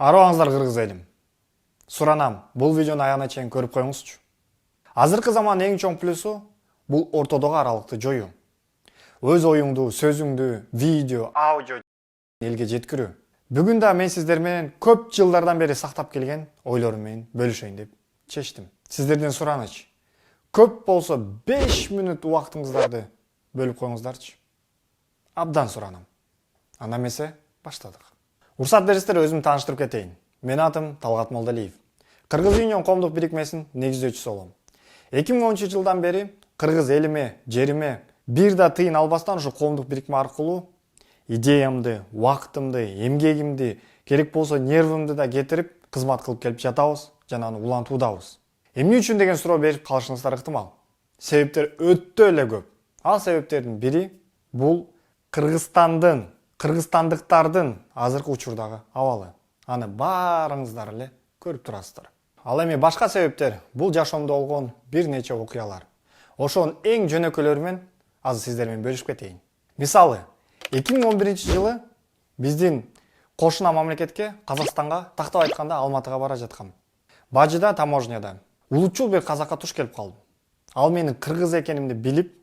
Арабаңыздар кыргыз элим. Суранам, бул видеону аягына чейин көрүп коюңузчу. Азыркы замандын эң чоң плюсу бул ортодогу аралыкты жоюу. Өз оюңду, сөзүңдү, видео, аудио элге жеткирүү. Бүгүн да мен сиздер менен көп жылдардан бери сактап келген ойлорум менен бөлүшөйүн деп чечтим. Сиздерден сураныч. Көп болсо 5 мүнөт убактыңыздарды бөлүп коюңуздарчы. Абдан суранам. Анда эмесе баштадык. Уруксат берсеңиздер өзүмдү тааныштырып кетейин. Менин атым Талгат Молдалиев. Кыргыз Union коомдук бирикмесинин негиздөөчүсү болом. 2010-жылдан бери кыргыз элиме, жериме бир да тыйын албастан ушу коомдук бирикме аркылуу идеямды, убактымды, эмгегимди, керек болсо нервымды да кетирип кызмат кылып келип жатабыз жана аны улантуудабыз. Эмне үчүн деген суроо берип калышыңыздар ыктымал. Себептер өтө эле көп. Ал себептердин бири бул кыргызстандыктардын азыркы учурдагы абалы. Аны баарыңыздар эле көрүп турасыздар. Ал эми башка себептер бул жашоомдо болгон бир нече окуялар. Ошонун эң жөнөкөйлөрү менен азыр сиздер менен бөлүшүп кетейин. Мисалы, 2011-жылы биздин кошуна мамлекетке Казакстанга тактап айтканда Алматыга бара жаткам. Бажыда таможняда улутчул бир казакка туш келип калдым. Ал менин кыргыз экенимди билип,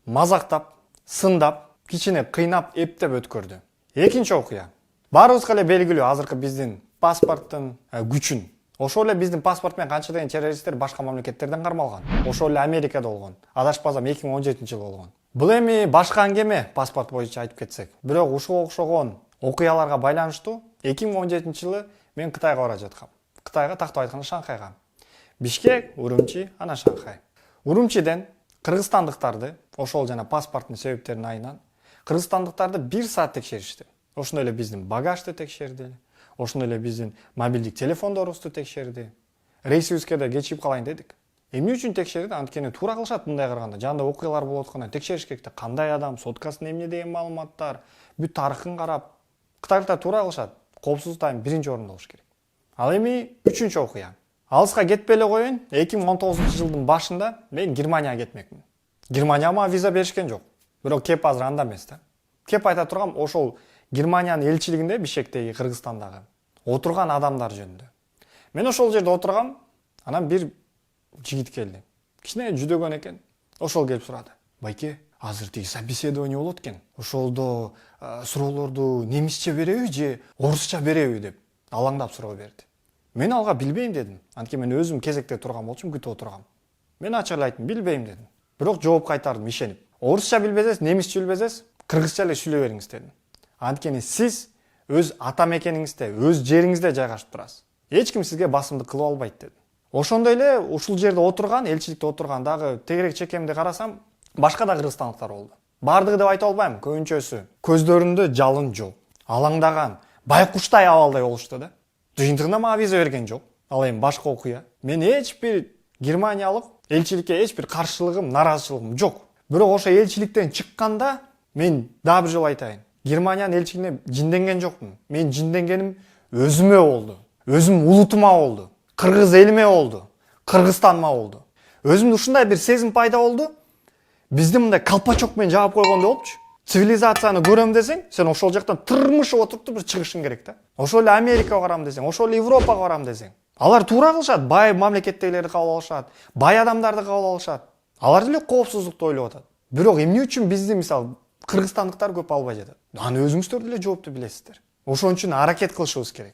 мазактап, сындап, кичине кыйнап, эптеп өткөрдү. Экинчи окуя. Баарыбызга эле белгилүү азыркы биздин паспорттун күчүн. Ошол эле биздин паспорт менен канча деген террористтер башка мамлекеттерден кармалган. Ошол эле Америкада болгон. Адашпасам 2017-жылы болгон. Бул эми башка аңгеме паспорт боюнча айтып кетсек. Бирок ушуга окшогон окуяларга байланыштуу 2017-жылы мен Кытайга бара жаткам. Кытайга тактап айтканда Шанхайга. Бишкек, Урумчи, анан Шанхай. Урумчиден кыргызстандыктарды, ошол жана паспорттун себептеринин айынан кыргызстандыктарды 1 саат текшеришти. Ошондой эле биздин багажды текшерди. Ошондой эле биздин мобилдик телефондорубузду текшерди. Рейсибизге да кечигип калайын дедик. Эмне үчүн текшерди? Анткени туура кылышат мындай караганда. Жанда окуялар болуп атканда текшериш керек да. Кандай адам, соткасын эмне деген маалыматтар, бүт тарыхын карап, кытайлыктар туура кылышат. Коопсуздукта биринчи орунда болуш керек. Ал эми үчүнчү окуя. Алыска кетпей эле коеюн. 2019-жылдын башында мен Германияга кетмекмин. Германияга мага виза беришкен жок. Бирок кеп азыр анда эмес да. Кеп айта тургам ошол Германиянын элчилигинде Бишкектеги, Кыргызстандагы отурган адамдар жөнүндө. Мен ошол жерде отургам, анан бир жигит келди. Кичине жүдөгөн экен. Ошол келип сурады. Байке, азыр тиги собеседование болот экен. Ошолдо суроолорду немисче береби же орусча береби деп алаңдап суроо берди. Мен алга билбейм дедим. Анткени мен өзүм кезекте турган болчумун, күтүп отургам. Мен ачык эле айттым, билбейм дедим. Бирок жооп кайтардым ишенип. Орусча билбесеңиз, немисче билбесеңиз, кыргызча эле сүйлөй бериңиз дедим. Анткени сиз өз ата мекениңизде, өз жериңизде жайгашып турасыз. Эч ким сизге басымдык кылып албайт дедим. Ошондой эле ушул жерде отурган, элчиликте отурган дагы тегерек чекемди карасам, башка да кыргызстандыктар болду. Бардыгы деп айта албайм, көбүнчөсү. Көздөрүндө жалын жок, алаңдаган, байкуштай абалдай болушту да. Жыйынтыгында мага виза берген жок. Ал эми башка окуя. Мен эч бир германиялык элчиликке эч бир каршылыгым, наразычылыгым жок. Бирок ошо элчиликтен чыкканда мен дагы бир жолу айтайын. Германиянын элчилигине жинденген жокмун. Мен жинденгеним өзүмө болду. Өзүм улутума болду. Кыргыз элиме болду. Кыргызстаныма болду. Өзүмдө ушундай бир сезим пайда болду. Бизди мындай калпачок менен жаап койгондой болупчу. Цивилизацияны көрөм десең, сен ошол жактан тырмышып отуруп бир чыгышың керек да. Ошол эле Америкага барам десең, ошол эле Европага барам десең. Алар туура кылышат, бай мамлекеттегилерди кабыл алышат, бай адамдарды кабыл алышат. Алар деле коопсуздукту ойлоп атат. Бирок эмне үчүн бизди мисалы кыргызстандыктар көп албай жатат? Аны өзүңүздөр деле жоопту билесиздер. Ошон үчүн аракет кылышыбыз керек.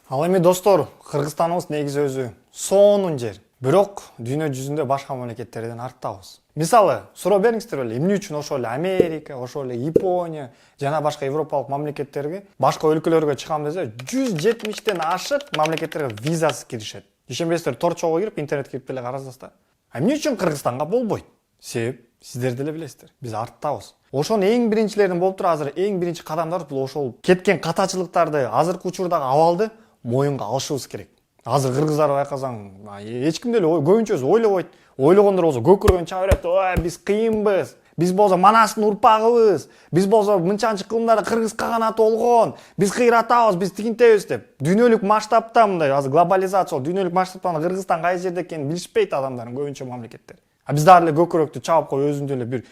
Ал эми достор, Кыргызстаныбыз негизи өзү сонун жер. Бирок дүйнө жүзүндө башка мамлекеттерден арттабыз. Мисалы, суроо бериңиздер эле, эмне үчүн ошол эле Америка, ошол эле Япония жана башка европалык мамлекеттерге, башка өлкөлөргө чыгам десе, 170тен ашык мамлекеттерге визасыз киришет. Ишенбесиздер, торчого кирип, интернетке кирип деле карасыздар. Эмне үчүн Кыргызстанга болбойт? Себеп сиздер деле билесиздер. Биз арттабыз. Ошонун эң биринчилеринин болуп туруп азыр эң биринчи кадамдар бул ошол кеткен катачылыктарды, азыркы учурдагы абалды моюнга алышыбыз керек. Азыр кыргыздар байкасаң, эч ким деле көбүнчөсү ойлобойт. Ойлогондор болсо көкүрөгөн чаба берет. Ой, биз кыйынбыз. Биз болсо Манастын урпагыбыз. Биз болсо мынчанчы кылымдарда кыргыз каганаты болгон. Биз кыйратабыз, биз тигинтебиз деп. Дүйнөлүк масштабта мындай азыр глобализация, дүйнөлүк масштабта Кыргызстан кайсы жерде экенин билишпейт адамдардын көбүнчө мамлекеттер. Биз дагы эле көкүрөктү чабып коюп өзүндө эле бир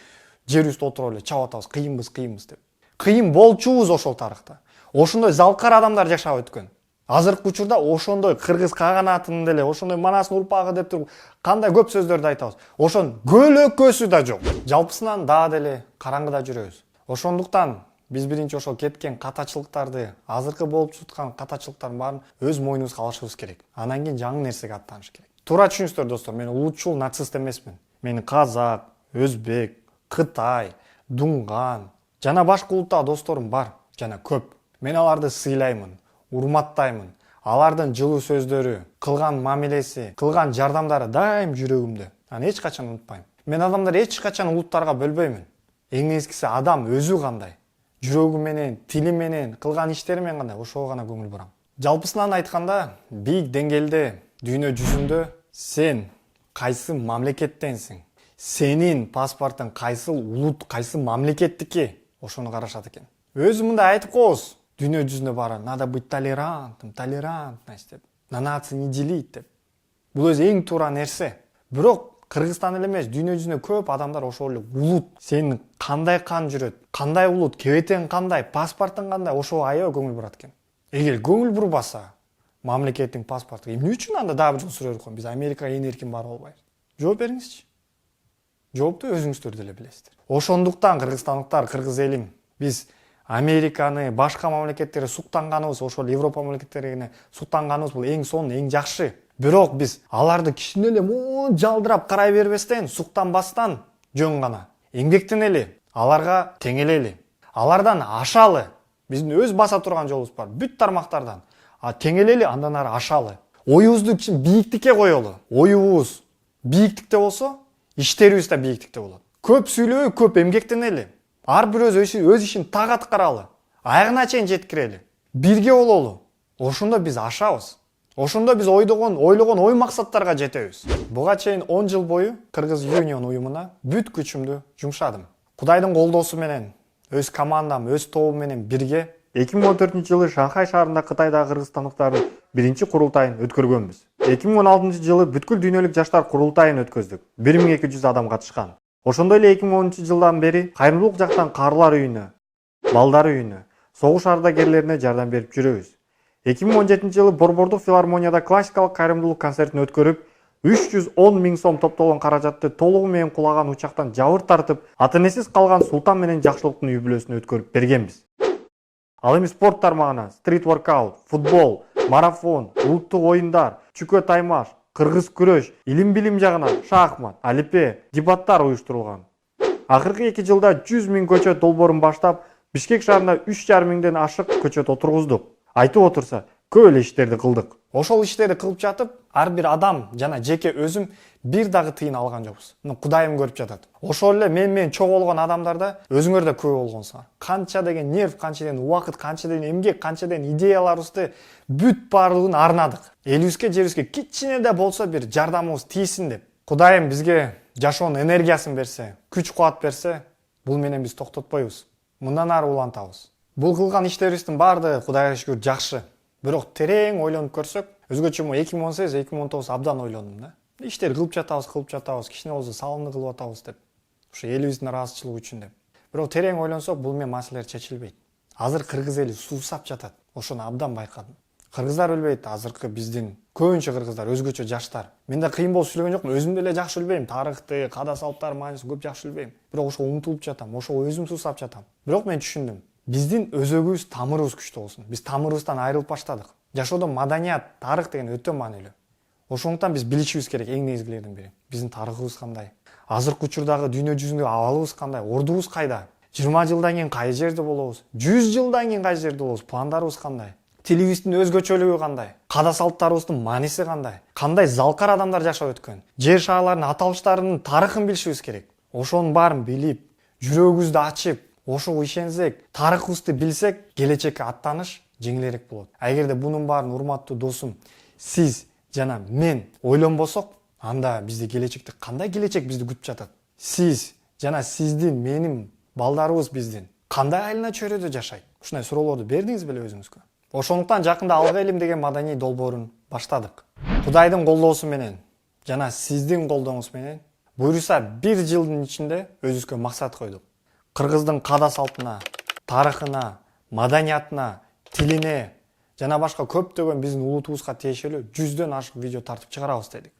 жер үстү отуруп эле чабып атабыз. Кыйынбыз деп. Кыйын болчубуз ошол тарыхта. Ошондой залкар адамдар жашап өткөн. Азыркы учурда ошондой кыргыз каганатынын деле ошондой манастын урпагы деп туруп кандай көп сөздөрдү айтабыз. Ошон көлөкөсү да жок. Жалпысынан дагы деле караңгыда жүрөбүз. Ошондуктан биз биринчи ошол кеткен катачылыктарды, азыркы болуп жаткан катачылыктардын баарын өз мойнубузга алышыбыз керек. Анан кийин жаңы нерсеге аттаныш керек. Туура түшүнүңүздөр достор, мен улутчул нацист эмесмин. Мен казак, өзбек, кытай, дунган жана башка улуттагы досторум бар жана көп. Мен аларды сыйлаймын, урматтаймын. Алардын жылуу сөздөрү, кылган мамилеси, кылган жардамдары дайым жүрөгүмдө. Аны эч качан унутпайм. Мен адамдарды эч качан улуттарга бөлбөймүн. Эң негизгиси адам өзү кандай, жүрөгү менен, тили менен, кылган иштери менен кандай, ошого гана көңүл бурам. Жалпысынан айтканда, бийик деңгээлде дүйнө жүзүндө сен кайсы мамлекеттенсиң, сенин паспортуң кайсы улут, кайсы мамлекеттики, ошону карашат экен. Өзү мындай айтып коебуз, дүйнө жүзүндө баары надо быть толерантность деп, на нации не делить деп. Бул өзү эң туура нерсе. Бирок Кыргызстан эле эмес, дүйнө жүзүндө көп адамдар ошол эле улут, сенин кандай кан жүрөт, кандай улут, кебетең кандай, паспортуң кандай, ошого аябай көңүл бурат экен. Эгер көңүл бурбаса, мамлекеттин паспорту эмне үчүн анда дагы бир жол сурап койгон? Биз Америкага ээн эркин барып албайбыз. Жооп бериңизчи. Жоопту өзүңүздөр деле билесиздер. Ошондуктан кыргызстандыктар, кыргыз элим, биз Американы, башка мамлекеттерге суктанганыбыз, ошол Европа мамлекеттерине суктанганыбыз бул эң сонун, эң жакшы. Бирок биз аларды кичине эле жалдырап карай бербестен, суктанбастан жөн гана эмгектенели, аларга теңелели, алардан ашалы. Биздин өз баса турган жолубуз бар, бүт тармактардан. Теңелели, андан ары ашалы. Оюбузду бийиктикке коелу. Оюбуз бийиктикте болсо, иштерибиз да бийиктикте болот. Көп сүйлөбөй, көп эмгектенели. Ар бир өз ишин так аткаралы. Аягына чейин жеткирели. Бирге бололу. Ошондо биз ашабыз. Ошондо биз ойлогон ой максаттарга жетебиз. Буга чейин 10 жыл бою Кыргыз Union уюмуна бүт күчүмдү жумшадым. Кудайдын колдоосу менен, өз командам, өз тобум менен бирге 2014-жылы Шанхай шаарында Кытайдагы кыргызстандыктардын биринчи курултайын өткөргөнбүз. 2016-жылы бүткүл дүйнөлүк жаштар курултайын өткөздүк. 1200 адам катышкан. Ошондой эле 2010-жылдан бери кайрымдуулук жактан карылар үйүнө, балдар үйүнө, согуш ардагерлерине жардам берип жүрөбүз. 2017-жылы Борбордук филармонияда классикалык кайрымдуулук концертин өткөрүп, 310 000 сом топтолгон каражатты толугу менен кулаган учактан жабыр тартып, ата-энесиз калган Султан менен Жакшылыктын үй бүлөсүнө өткөрүп бергенбиз. Ал эми спорт тармагына стрит воркаут, футбол, марафон, улуттук оюндар, чүкө таймаш, кыргыз күрөш, илим-билим жагынан шахмат, алипе, дебаттар уюштурулган. Акыркы 2 жылда 100 000 көчөт долбоорун баштап, Бишкек шаарында 3,5 миңден ашык көчөт отургуздук. Айтып отурса, көп эле иштерди кылдык. Ошол иштерди кылып жатып, ар бир адам жана жеке өзүм бир дагы тыйын алган жокпуз. Кудайым көрүп жатат. Ошол эле мен чогулган адамдарда өзүңөр да көп болгонсуңар. Канча деген нерв, канча деген убакыт, канча деген эмгек, канча деген идеяларыбызды бүт баардыгын арнадык. Элибизге, жерибизге кичине да болсо бир жардамыбыз тийсин деп. Кудайым бизге жашоонун энергиясын берсе, күч кубат берсе, бул менен биз токтотпойбуз. Мындан ары улантабыз. Бул кылган иштерибиздин баардыгы Кудайга шүгүр жакшы. Бирок терең ойлонуп көрсөк, өзгөчө 2018-2019 абдан ойлондум да. Иштер кылып жатабыз, кичине болсо салымды кылып атабыз деп. Ушу элибиздин ыраазычылыгы үчүн деп. Бирок терең ойлонсок, бул менен маселелер чечилбейт. Азыр кыргыз эли суусап жатат. Ошону абдан байкадым. Кыргыздар өлбөйт, азыркы биздин көбүнчө кыргыздар, өзгөчө жаштар. Мен да кыйын болуп сүйлөгөн жокмун, өзүм деле жакшы билбейм, тарыхты, када салттар мааниси көп жакшы билбейм. Бирок ошого умтулуп жатам, ошого өзүм суусап жатам. Бирок мен түшүндүм. Биздин өзөгүбүз, тамырыбыз күчтүү болсун. Биз тамырыбыздан айрылып баштадык. Жашоодо маданият, тарых деген өтө маанилүү. Ошондуктан биз билишибиз керек эң негизгилердин бири. Биздин тарыхыбыз кандай? Азыркы учурдагы дүйнө жүзүндөгү абалыбыз кандай? Ордубуз кайда? 20 жылдан кийин кай жерде болобуз? 100 жылдан кийин кай жерде болобуз? Пландарыбыз кандай? Тилибиздин өзгөчөлүгү кандай? Када салттарыбыздын мааниси кандай? Кандай залкар адамдар жашап өткөн? Жер шаарларынын аталыштарынын тарыхын билишибиз керек. Ошонун баарын билип, жүрөгүбүздү ачып, ошого ишенсек, тарыхыбызды билсек, келечекке аттаныш жеңилирээк болот. Эгерде бунун баарын урматтуу досум, сиз жана мен ойлонбосок, анда бизде келечекте кандай келечек бизди күтүп жатат? Сиз жана сиздин, менин балдарыбыз биздин кандай айылына чөйрөдө жашайт? Ушундай суроолорду бердиңиз беле өзүңүзгө? Ошондуктан жакында Алга элим деген маданий долбоорун баштадык. Кудайдын колдоосу менен жана сиздин колдооңуз менен буюрса 1 жылдын ичинде өзүбүзгө максат койдук. Кыргыздын када салтына, тарыхына, маданиятына, тилине жана башка көптөгөн биздин улутубузга тиешелүү 100дөн ашык видео тартып чыгарабыз дедик.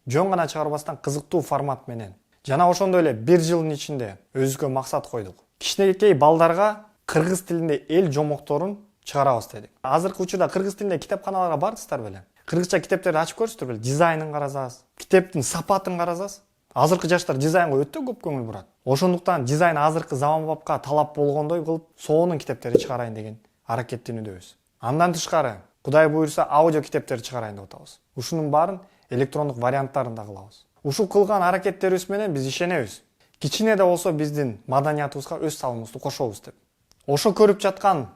Жөн гана чыгарбастан кызыктуу формат менен. Жана ошондой эле 1 жылдын ичинде өзүбүзгө максат койдук. Кичинекей балдарга кыргыз тилинде эл жомокторун чыгарабыз дедик. Азыркы учурда кыргыз тилинде китепканаларга бардыңыздар беле? Кыргызча китептерди ачып көрүңүздөр беле? Дизайнын карасаңыз, китептин сапатын карасаңыз, азыркы жаштар дизайнга өтө көп көңүл бурат. Ошондуктан дизайн азыркы заманбапка талап болгондой кылып, сонун китептерди чыгарайын деген аракеттенүүдөбүз. Андан тышкары, Кудай буйрса, аудио китептерди чыгарайын деп атабыз. Ушунун баарын электрондук варианттарын да кылабыз. Ушул кылган аракеттерибиз менен биз ишенебиз. Кичине да болсо биздин маданиятыбызга өз салымыбызды кошобуз деп. Ошо көрүп жаткан,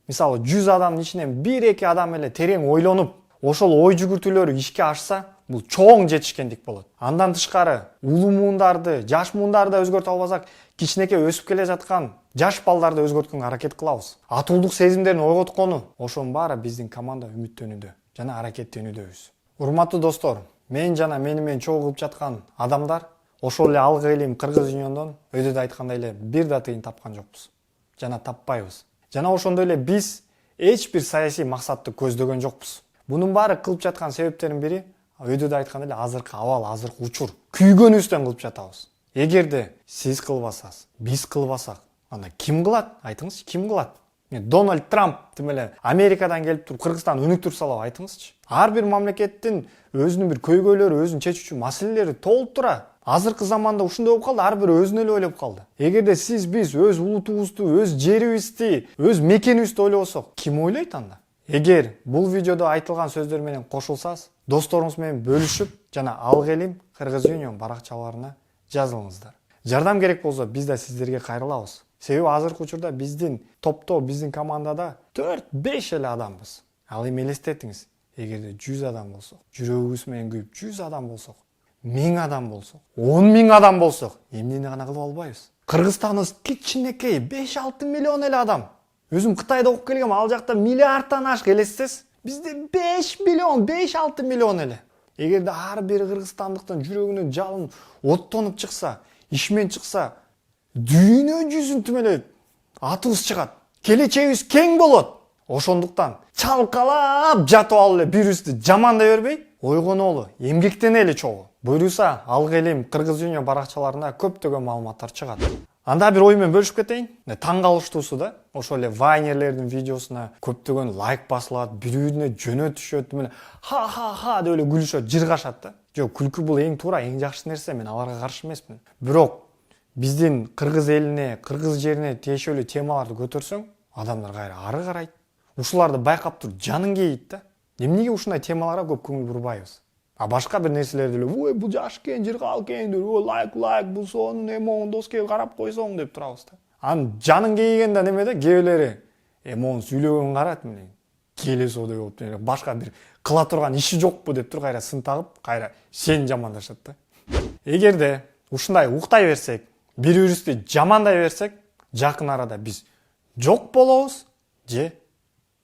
мисалы 100 адамдын ичинен 1-2 адам эле терең ойлонуп, ошол ой жүгүртүүлөрү ишке ашса, бул чоң жетишкендик болот. Андан тышкары, улуу муундарды, жаш муундарды өзгөртө албасак, кичинекей өсүп келе жаткан жаш балдарды өзгөрткөнгө аракет кылабыз. Атуулдук сезимдерин ойготкону, ошонун баары биздин команда үмүттөнүүдө жана аракеттенүүдөбүз. Урматтуу достор, мен жана мени менен чогуу кылып жаткан адамдар ошол эле алгы илим Кыргыз Юниондон өйдөдө айткандай эле бир да тыйын тапкан жокпуз. Жана таппайбыз. Жана ошондой эле биз эч бир саясий максатты көздөгөн жокпуз. Бунун баары кылып жаткан себептердин бири өйдөдө айткандай эле азыркы абал, азыркы учур. Күйгөнүбүздөн кылып жатабыз. Эгерде сиз кылбасаңыз, биз кылбасак, анда ким кылат? Айтыңызчы, ким кылат? Дональд Трамп тим эле Америкадан келип туруп Кыргызстан өнүктүрүп салабы, айтыңызчы. Ар бир мамлекеттин өзүнүн бир көйгөйлөрү, өзүн чечүүчү маселелери толуп тура. Азыркы заманда ушундай болуп калды, ар бир өзүн эле ойлоп калды. Эгерде сиз биз өз улутубузду, өз жерибизди, өз мекенибизди ойлобосок, ким ойлойт анда? Эгер бул видеодо айтылган сөздөр менен кошулсаңыз, досторуңуз менен бөлүшүп жана Алгы Элим Кыргыз Юнион баракчаларына жазылыңыздар. Жардам керек болсо биз да сиздерге кайрылабыз. Себеби азыркы учурда биздин топто, биздин командада 4-5 эле адамбыз. Ал эми элестетиңиз, эгерде 100 адам болсок, жүрөгүбүз менен күйүп 100 адам болсок, 1000 адам болсок, 10.000 адам болсок, эмнени гана кылып албайбыз. Кыргызстаныбыз кичинекей 5-6 миллион эле адам. Өзүм Кытайда окуп келгем, ал жакта миллиардтан ашык элестесиз. Бизде 5 миллион, 5-6 миллион эле. Эгерде ар бир кыргызстандыктын жүрөгүнө жалын оттонуп чыкса, ишмен чыкса, дүйнө жүзүн тим эле атыбыз чыгат. Келечегибиз кең болот. Ошондуктан чалкалап жатып алып эле бирибизди жамандай бербей, ойгонолу, эмгектенели чогуу. Буйруса, Алгы Элим Кыргыз Юнион баракчаларына көптөгөн маалыматтар чыгат. Анда бир ой менен бөлүшүп кетейин. Таң калыштуусу да, ошол эле вайнерлердин видеосуна көптөгөн лайк басылат, бири-бирине жөнө түшөт, мына ха деп эле күлүшөт, жыргашат да. Жок, күлкү бул эң туура, эң жакшы нерсе, мен аларга каршы эмесмин. Бирок биздин кыргыз элине, кыргыз жерине тиешелүү темаларды көтөрсөң, адамдар кайра ары карайт. Ушуларды байкап туруп жаның кейит да. Эмнеге ушундай темаларга көп көңүл бурбайбыз? А башка бир нерселерди эле, ой, бул жаш экен, жыргал экен, ой, лайк, бул сонун, эмон дос келип карап койсоң деп турабыз да. Анын жаның кейигенде немеде кээбилери, эмон сүйлөгөн карат мени. Келесо деп башка бир кыла турган иши жокпу деп туруп кайра сын тагып, кайра сен жамандашат да. Эгерде ушундай уктай берсек, бири-бирибизди жамандай берсек, жакын арада биз жок болобуз же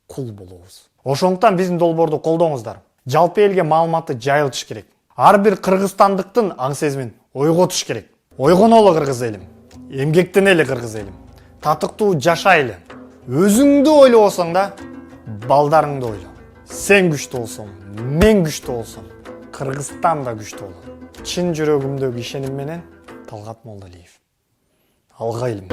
кул болобуз. Ошондуктан биздин долбоорду колдоңуздар. Жалпы элге маалыматты жайылтыш керек. Ар бир кыргызстандыктын аң сезимин ойготуш керек. Ойгонолу Кыргыз элим. Эмгектенели Кыргыз элим. Татыктуу жашайлы. Өзүңдү ойлобосоң да, балдарыңды ойло. Сен күчтүү болсоң, мен күчтүү болсом, Кыргызстан да күчтүү болот. Чын жүрөгүмдөгү ишеним менен Талгат Молдалиев. Алгы Элим.